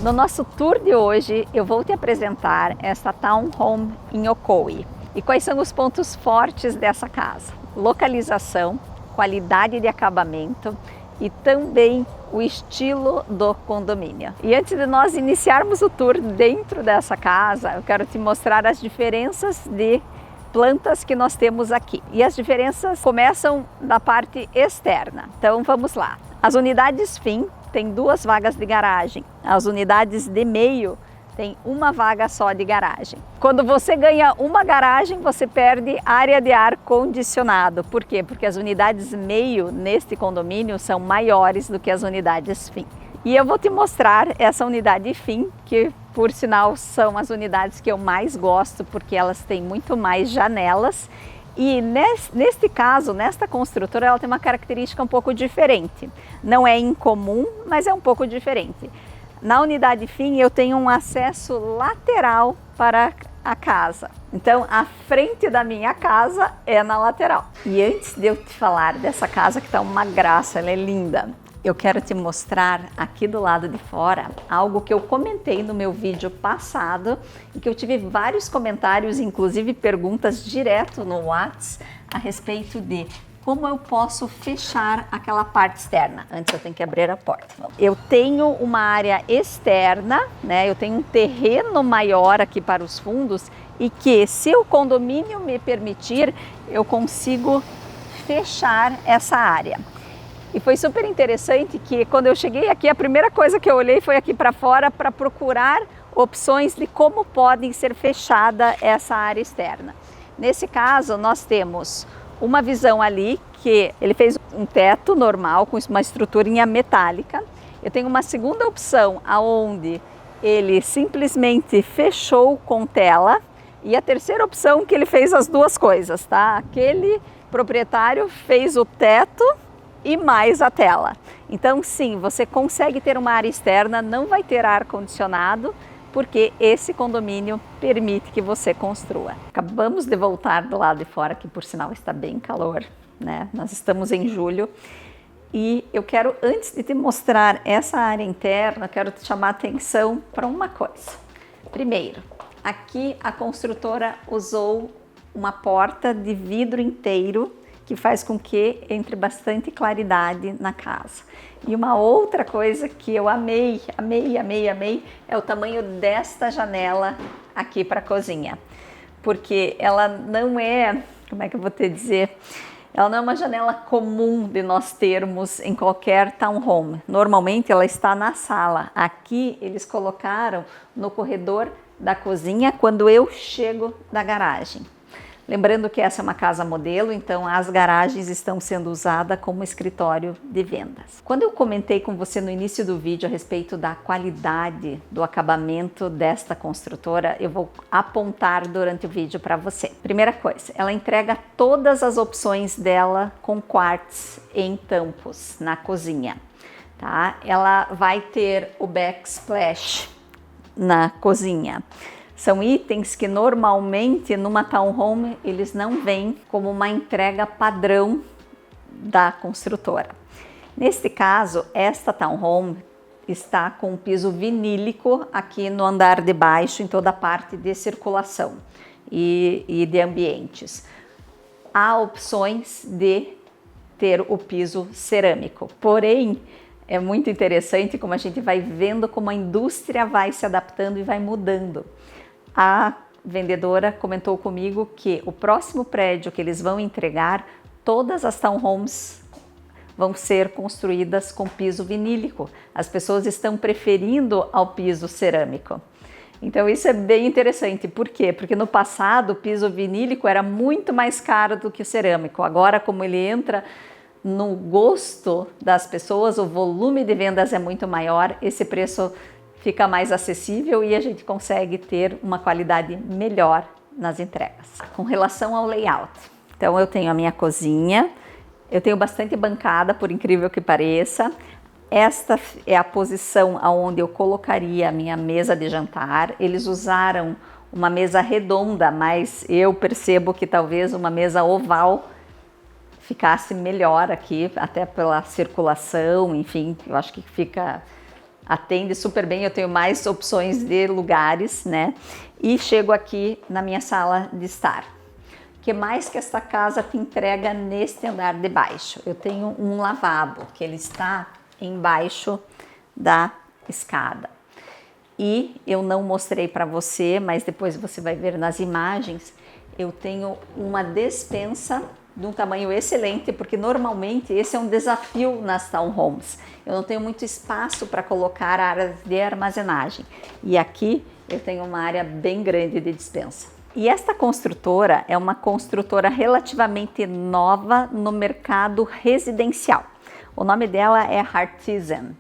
No nosso tour de hoje, eu vou te apresentar esta townhome em Ocoee. E quais são os pontos fortes dessa casa? Localização, qualidade de acabamento e também o estilo do condomínio. E antes de nós iniciarmos o tour dentro dessa casa, eu quero te mostrar as diferenças de plantas que nós temos aqui. E as diferenças começam da parte externa. Então vamos lá. As unidades fim tem 2 vagas de garagem. As unidades de meio tem 1 vaga só de garagem. Quando você ganha uma garagem, você perde área de ar condicionado. Por quê? Porque as unidades meio neste condomínio são maiores do que as unidades fim. E eu vou te mostrar essa unidade fim, que por sinal são as unidades que eu mais gosto, porque elas têm muito mais janelas. E neste caso, nesta construtora, ela tem uma característica um pouco diferente. Não é incomum, mas é um pouco diferente. Na unidade fim, eu tenho um acesso lateral para a casa. Então, a frente da minha casa é na lateral. E antes de eu te falar dessa casa, que está uma graça, ela é linda, eu quero te mostrar aqui do lado de fora algo que eu comentei no meu vídeo passado e que eu tive vários comentários, inclusive perguntas direto no WhatsApp a respeito de como eu posso fechar aquela parte externa. Antes eu tenho que abrir a porta. Eu tenho uma área externa, né? Eu tenho um terreno maior aqui para os fundos e que, se o condomínio me permitir, eu consigo fechar essa área. E foi super interessante que quando eu cheguei aqui, a primeira coisa que eu olhei foi aqui para fora para procurar opções de como podem ser fechada essa área externa. Nesse caso, nós temos uma visão ali que ele fez um teto normal com uma estruturinha metálica. Eu tenho uma segunda opção aonde ele simplesmente fechou com tela e a terceira opção que ele fez as duas coisas, tá? Aquele proprietário fez o teto e mais a tela. Então sim, você consegue ter uma área externa, não vai ter ar-condicionado, porque esse condomínio permite que você construa. Acabamos de voltar do lado de fora, que por sinal está bem calor, né? Nós estamos em julho e eu quero, antes de te mostrar essa área interna, quero te chamar a atenção para uma coisa. Primeiro, aqui a construtora usou uma porta de vidro inteiro que faz com que entre bastante claridade na casa. E uma outra coisa que eu amei é o tamanho desta janela aqui para a cozinha. Porque ela não é, como é que eu vou te dizer? Ela não é uma janela comum de nós termos em qualquer townhome. Normalmente ela está na sala. Aqui eles colocaram no corredor da cozinha quando eu chego da garagem. Lembrando que essa é uma casa modelo, então as garagens estão sendo usadas como escritório de vendas. Quando eu comentei com você no início do vídeo a respeito da qualidade do acabamento desta construtora, eu vou apontar durante o vídeo para você. Primeira coisa, ela entrega todas as opções dela com quartz em tampos na cozinha, tá? Ela vai ter o backsplash na cozinha. São itens que normalmente numa townhome eles não vêm como uma entrega padrão da construtora. Neste caso, esta townhome está com piso vinílico aqui no andar de baixo, em toda a parte de circulação e de ambientes. Há opções de ter o piso cerâmico, porém é muito interessante como a gente vai vendo como a indústria vai se adaptando e vai mudando. A vendedora comentou comigo que o próximo prédio que eles vão entregar, todas as townhomes vão ser construídas com piso vinílico. As pessoas estão preferindo ao piso cerâmico. Então isso é bem interessante. Por quê? Porque no passado o piso vinílico era muito mais caro do que o cerâmico. Agora, como ele entra no gosto das pessoas, o volume de vendas é muito maior, esse preço fica mais acessível e a gente consegue ter uma qualidade melhor nas entregas. Com relação ao layout, então eu tenho a minha cozinha, eu tenho bastante bancada, por incrível que pareça. Esta é a posição onde eu colocaria a minha mesa de jantar. Eles usaram uma mesa redonda, mas eu percebo que talvez uma mesa oval ficasse melhor aqui, até pela circulação, enfim, eu acho que fica atende super bem, eu tenho mais opções de lugares, né? E chego aqui na minha sala de estar. O que mais que esta casa te entrega neste andar de baixo? Eu tenho um lavabo, que ele está embaixo da escada. E eu não mostrei para você, mas depois você vai ver nas imagens, eu tenho uma despensa de um tamanho excelente, porque normalmente esse é um desafio nas townhomes. Eu não tenho muito espaço para colocar áreas de armazenagem. E aqui eu tenho uma área bem grande de despensa. E esta construtora é uma construtora relativamente nova no mercado residencial. O nome dela é Artisan.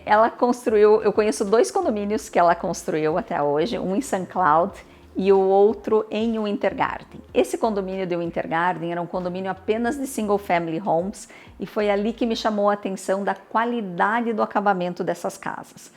Ela construiu, eu conheço 2 condomínios que ela construiu até hoje, um em St. Cloud e o outro em Winter Garden. Esse condomínio de Winter Garden era um condomínio apenas de single family homes e foi ali que me chamou a atenção da qualidade do acabamento dessas casas.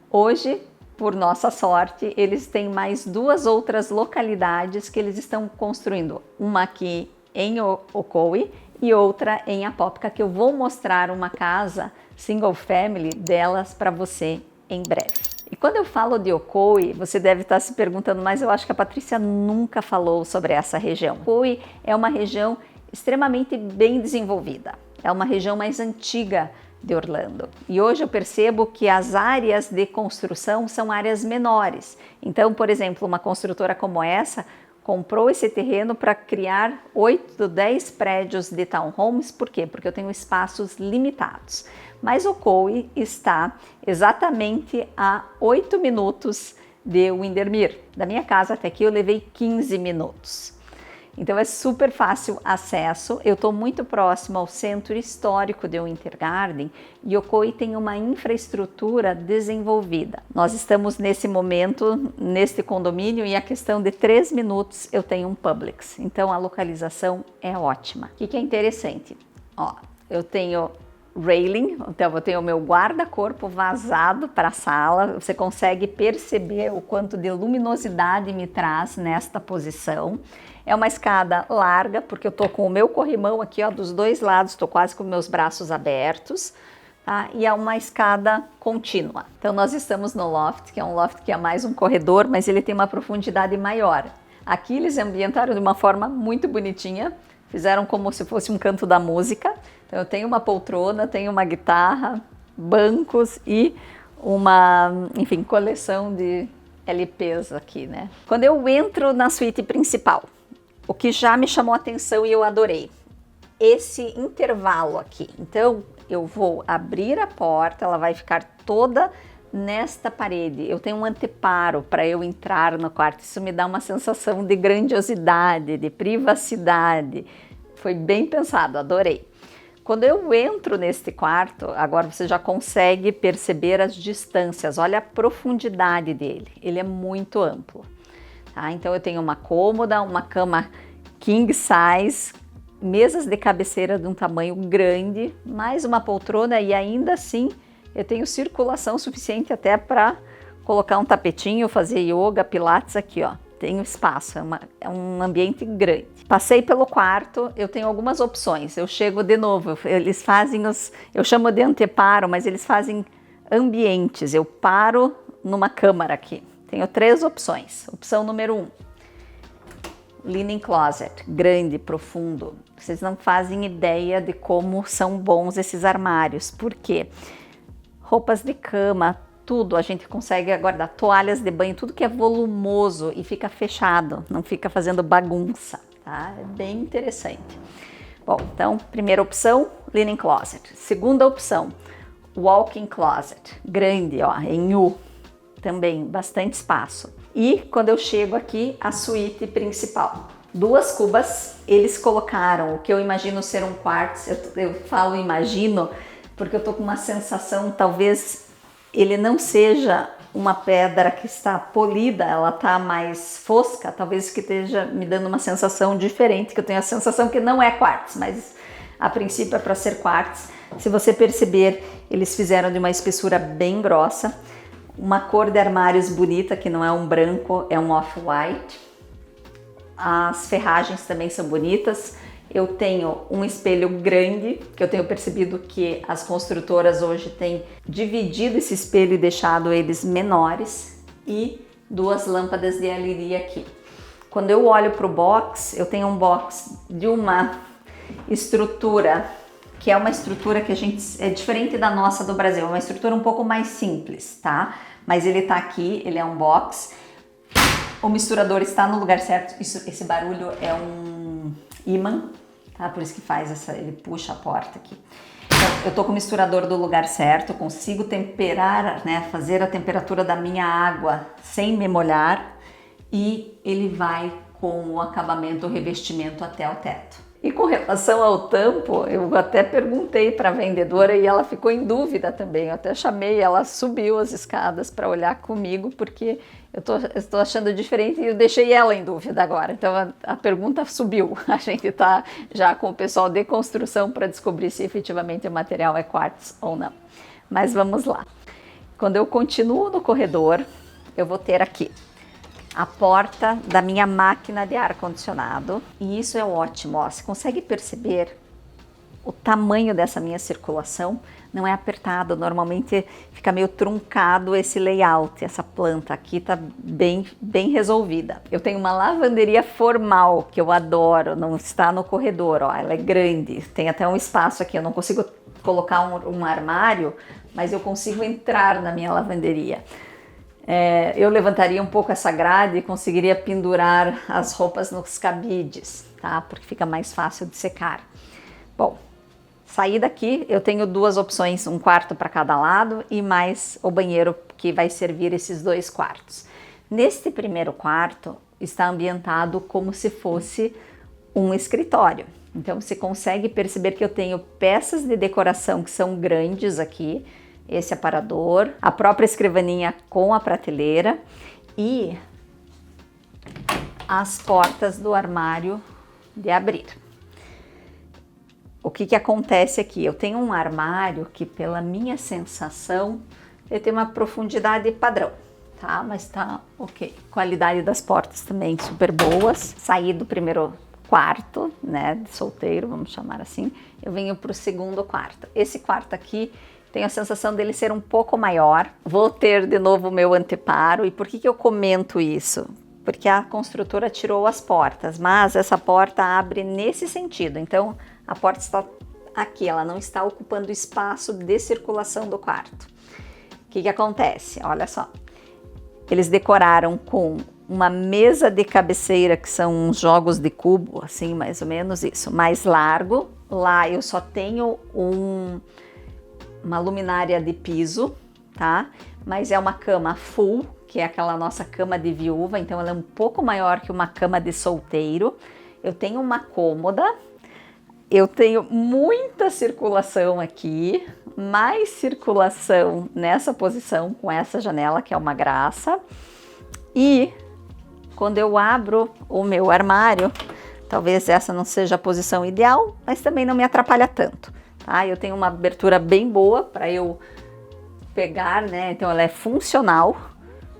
Hoje, por nossa sorte, eles têm mais 2 outras localidades que eles estão construindo, uma aqui em Ocoee e outra em Apopka, que eu vou mostrar uma casa single family delas para você em breve. E quando eu falo de Ocoee, você deve estar se perguntando, mas eu acho que a Patrícia nunca falou sobre essa região. Ocoee é uma região extremamente bem desenvolvida, é uma região mais antiga de Orlando. E hoje eu percebo que as áreas de construção são áreas menores. Então, por exemplo, uma construtora como essa comprou esse terreno para criar 8, 10 prédios de townhomes. Por quê? Porque eu tenho espaços limitados. Mas Ocoee está exatamente a 8 minutos de Windermere. Da minha casa até aqui eu levei 15 minutos. Então é super fácil acesso. Eu estou muito próximo ao centro histórico de Winter Garden e Ocoee tem uma infraestrutura desenvolvida. Nós estamos nesse momento, neste condomínio, e a questão de 3 minutos eu tenho um Publix. Então a localização é ótima. O que é interessante? Ó, eu tenho railing, então eu tenho o meu guarda-corpo vazado para a sala. Você consegue perceber o quanto de luminosidade me traz nesta posição. É uma escada larga, porque eu tô com o meu corrimão aqui, ó, dos 2 lados, tô quase com meus braços abertos, tá? E é uma escada contínua. Então nós estamos no loft, que é um loft que é mais um corredor, mas ele tem uma profundidade maior. Aqui eles ambientaram de uma forma muito bonitinha, fizeram como se fosse um canto da música. Então eu tenho uma poltrona, tenho uma guitarra, bancos e uma, enfim, coleção de LPs aqui, né? Quando eu entro na suíte principal, o que já me chamou a atenção e eu adorei, esse intervalo aqui. Então eu vou abrir a porta, ela vai ficar toda nesta parede. Eu tenho um anteparo para eu entrar no quarto. Isso me dá uma sensação de grandiosidade, de privacidade. Foi bem pensado, adorei. Quando eu entro neste quarto, agora você já consegue perceber as distâncias. Olha a profundidade dele. Ele é muito amplo. Tá? Então eu tenho uma cômoda, uma cama king size, mesas de cabeceira de um tamanho grande, mais uma poltrona e ainda assim eu tenho circulação suficiente até para colocar um tapetinho, fazer yoga, pilates aqui, ó. Tenho espaço, é um ambiente grande. Passei pelo quarto, eu tenho algumas opções. Eu chego de novo, eles fazem eu chamo de anteparo, mas eles fazem ambientes. Eu paro numa câmara aqui. Tenho 3 opções. Opção número 1, linen closet, grande, profundo. Vocês não fazem ideia de como são bons esses armários. Por quê? Roupas de cama, tudo a gente consegue guardar, toalhas de banho, tudo que é volumoso e fica fechado, não fica fazendo bagunça, tá? É bem interessante. Bom, então, primeira opção, linen closet. Segunda opção, walk-in closet, grande, ó, em U, também bastante espaço. E quando eu chego aqui, a suíte principal. 2 cubas, eles colocaram o que eu imagino ser um quartzo. Eu falo imagino porque eu tô com uma sensação, talvez ele não seja uma pedra que está polida, ela tá mais fosca, talvez que esteja me dando uma sensação diferente, que eu tenho a sensação que não é quartzo, mas a princípio é para ser quartzo. Se você perceber, eles fizeram de uma espessura bem grossa, uma cor de armários bonita, que não é um branco, é um off-white. As ferragens também são bonitas. Eu tenho um espelho grande, que eu tenho percebido que as construtoras hoje têm dividido esse espelho e deixado eles menores, e 2 lâmpadas de LED aqui. Quando eu olho para o box, eu tenho um box de uma estrutura, que é uma estrutura que é diferente da nossa do Brasil, é uma estrutura um pouco mais simples, tá? Mas ele tá aqui, ele é um box, o misturador está no lugar certo, esse barulho é um ímã, tá? Por isso que ele puxa a porta aqui. Então, eu tô com o misturador do lugar certo, eu consigo temperar, né, fazer a temperatura da minha água sem me molhar, e ele vai com o acabamento, o revestimento até o teto. E com relação ao tampo, eu até perguntei para a vendedora e ela ficou em dúvida também. Eu até chamei, ela subiu as escadas para olhar comigo, porque eu estou achando diferente e eu deixei ela em dúvida agora. Então a pergunta subiu. A gente está já com o pessoal de construção para descobrir se efetivamente o material é quartzo ou não. Mas vamos lá. Quando eu continuo no corredor, eu vou ter aqui a porta da minha máquina de ar-condicionado, e isso é ótimo, ó. Você consegue perceber o tamanho dessa minha circulação? Não é apertado, normalmente fica meio truncado esse layout, essa planta aqui tá bem resolvida. Eu tenho uma lavanderia formal, que eu adoro, não está no corredor, ó, ela é grande, tem até um espaço aqui, eu não consigo colocar um armário, mas eu consigo entrar na minha lavanderia. Eu levantaria um pouco essa grade e conseguiria pendurar as roupas nos cabides, tá? Porque fica mais fácil de secar. Bom, saí daqui, eu tenho 2 opções, um quarto para cada lado e mais o banheiro que vai servir esses 2 quartos. Neste primeiro quarto está ambientado como se fosse um escritório. Então você consegue perceber que eu tenho peças de decoração que são grandes aqui, esse aparador, a própria escrivaninha com a prateleira e as portas do armário de abrir. O que acontece aqui? Eu tenho um armário que, pela minha sensação, ele tem uma profundidade padrão, tá? Mas tá ok. Qualidade das portas também super boas. Saí do primeiro quarto, né, de solteiro, vamos chamar assim, eu venho para o segundo quarto. Esse quarto aqui, tenho a sensação dele ser um pouco maior. Vou ter de novo o meu anteparo. E por que eu comento isso? Porque a construtora tirou as portas, mas essa porta abre nesse sentido. Então, a porta está aqui, ela não está ocupando espaço de circulação do quarto. O que acontece? Olha só. Eles decoraram com uma mesa de cabeceira, que são uns jogos de cubo, assim, mais ou menos isso, mais largo. Lá eu só tenho uma luminária de piso, tá? Mas é uma cama full, que é aquela nossa cama de viúva, então ela é um pouco maior que uma cama de solteiro. Eu tenho uma cômoda, eu tenho muita circulação aqui, mais circulação nessa posição com essa janela, que é uma graça. E quando eu abro o meu armário, talvez essa não seja a posição ideal, mas também não me atrapalha tanto. Tá? Eu tenho uma abertura bem boa para eu pegar, né? Então ela é funcional,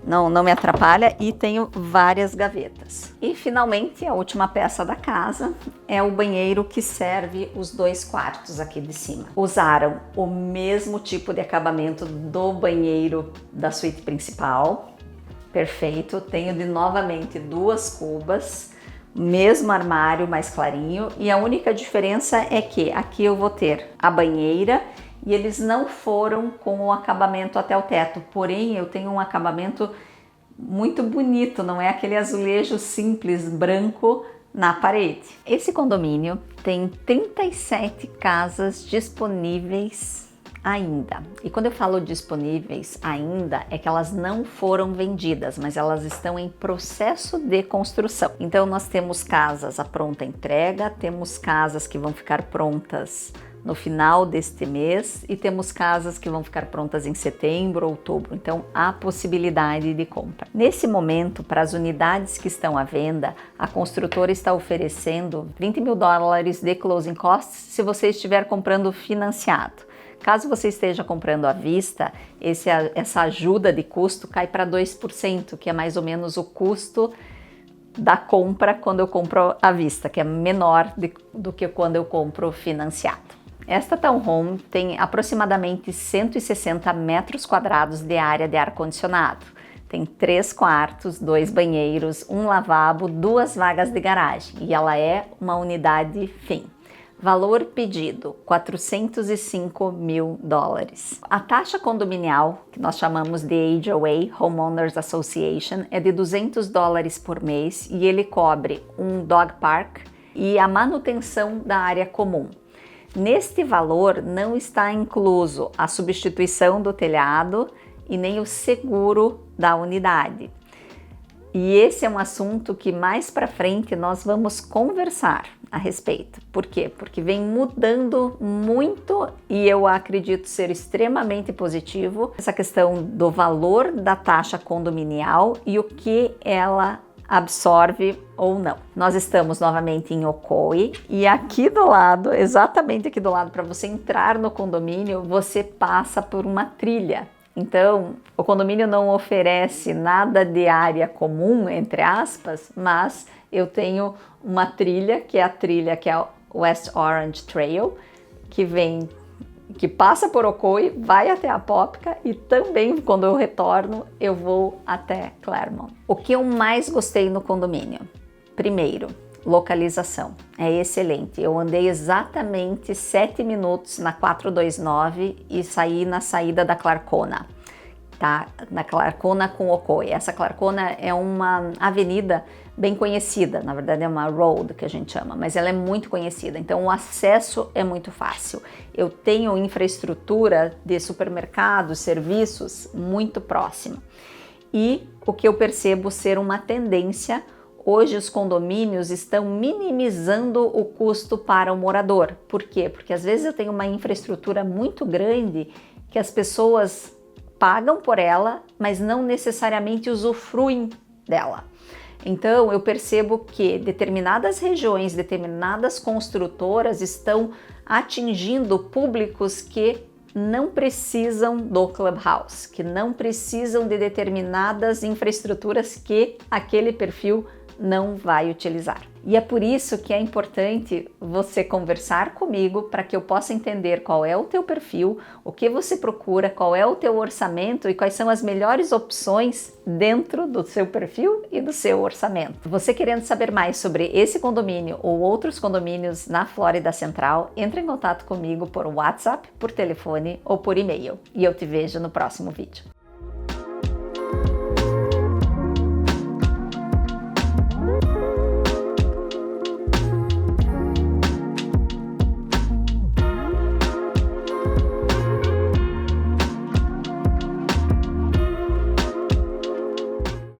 não me atrapalha, e tenho várias gavetas. E finalmente a última peça da casa é o banheiro que serve os 2 quartos aqui de cima. Usaram o mesmo tipo de acabamento do banheiro da suíte principal, perfeito. Tenho novamente 2 cubas, mesmo armário mais clarinho, e a única diferença é que aqui eu vou ter a banheira e eles não foram com o acabamento até o teto, porém eu tenho um acabamento muito bonito, não é aquele azulejo simples branco na parede. Esse condomínio tem 37 casas disponíveis ainda. E quando eu falo disponíveis ainda, é que elas não foram vendidas, mas elas estão em processo de construção. Então nós temos casas à pronta entrega, temos casas que vão ficar prontas no final deste mês e temos casas que vão ficar prontas em setembro, outubro. Então há possibilidade de compra. Nesse momento, para as unidades que estão à venda, a construtora está oferecendo $20 mil de closing costs se você estiver comprando financiado. Caso você esteja comprando à vista, essa ajuda de custo cai para 2%, que é mais ou menos o custo da compra quando eu compro à vista, que é menor do que quando eu compro financiado. Esta townhome tem aproximadamente 160 metros quadrados de área de ar-condicionado. Tem 3 quartos, 2 banheiros, um lavabo, 2 vagas de garagem e ela é uma unidade FIM. Valor pedido, $405 mil. A taxa condominial, que nós chamamos de HOA, Homeowners Association, é de $200 por mês e ele cobre um dog park e a manutenção da área comum. Neste valor não está incluso a substituição do telhado e nem o seguro da unidade. E esse é um assunto que mais para frente nós vamos conversar a respeito. Por quê? Porque vem mudando muito e eu acredito ser extremamente positivo essa questão do valor da taxa condominial e o que ela absorve ou não. Nós estamos novamente em Ocoee e aqui do lado, exatamente aqui do lado, para você entrar no condomínio, você passa por uma trilha. Então, o condomínio não oferece nada de área comum, entre aspas, mas eu tenho uma trilha, que é a West Orange Trail, que passa por Ocoee, vai até Apopka e também, quando eu retorno, eu vou até Claremont. O que eu mais gostei no condomínio? Primeiro, localização. É excelente. Eu andei exatamente 7 minutos na 429 e saí na saída da Clarcona, tá? Na Clarcona com Ocoee. Essa Clarcona é uma avenida bem conhecida, na verdade é uma road que a gente chama, mas ela é muito conhecida, então o acesso é muito fácil. Eu tenho infraestrutura de supermercados, serviços muito próxima. E o que eu percebo ser uma tendência, hoje os condomínios estão minimizando o custo para o morador. Por quê? Porque às vezes eu tenho uma infraestrutura muito grande que as pessoas pagam por ela, mas não necessariamente usufruem dela. Então eu percebo que determinadas regiões, determinadas construtoras estão atingindo públicos que não precisam do Clubhouse, que não precisam de determinadas infraestruturas que aquele perfil não vai utilizar. E é por isso que é importante você conversar comigo para que eu possa entender qual é o teu perfil, o que você procura, qual é o teu orçamento e quais são as melhores opções dentro do seu perfil e do seu orçamento. Você querendo saber mais sobre esse condomínio ou outros condomínios na Flórida Central, entre em contato comigo por WhatsApp, por telefone ou por e-mail. E eu te vejo no próximo vídeo.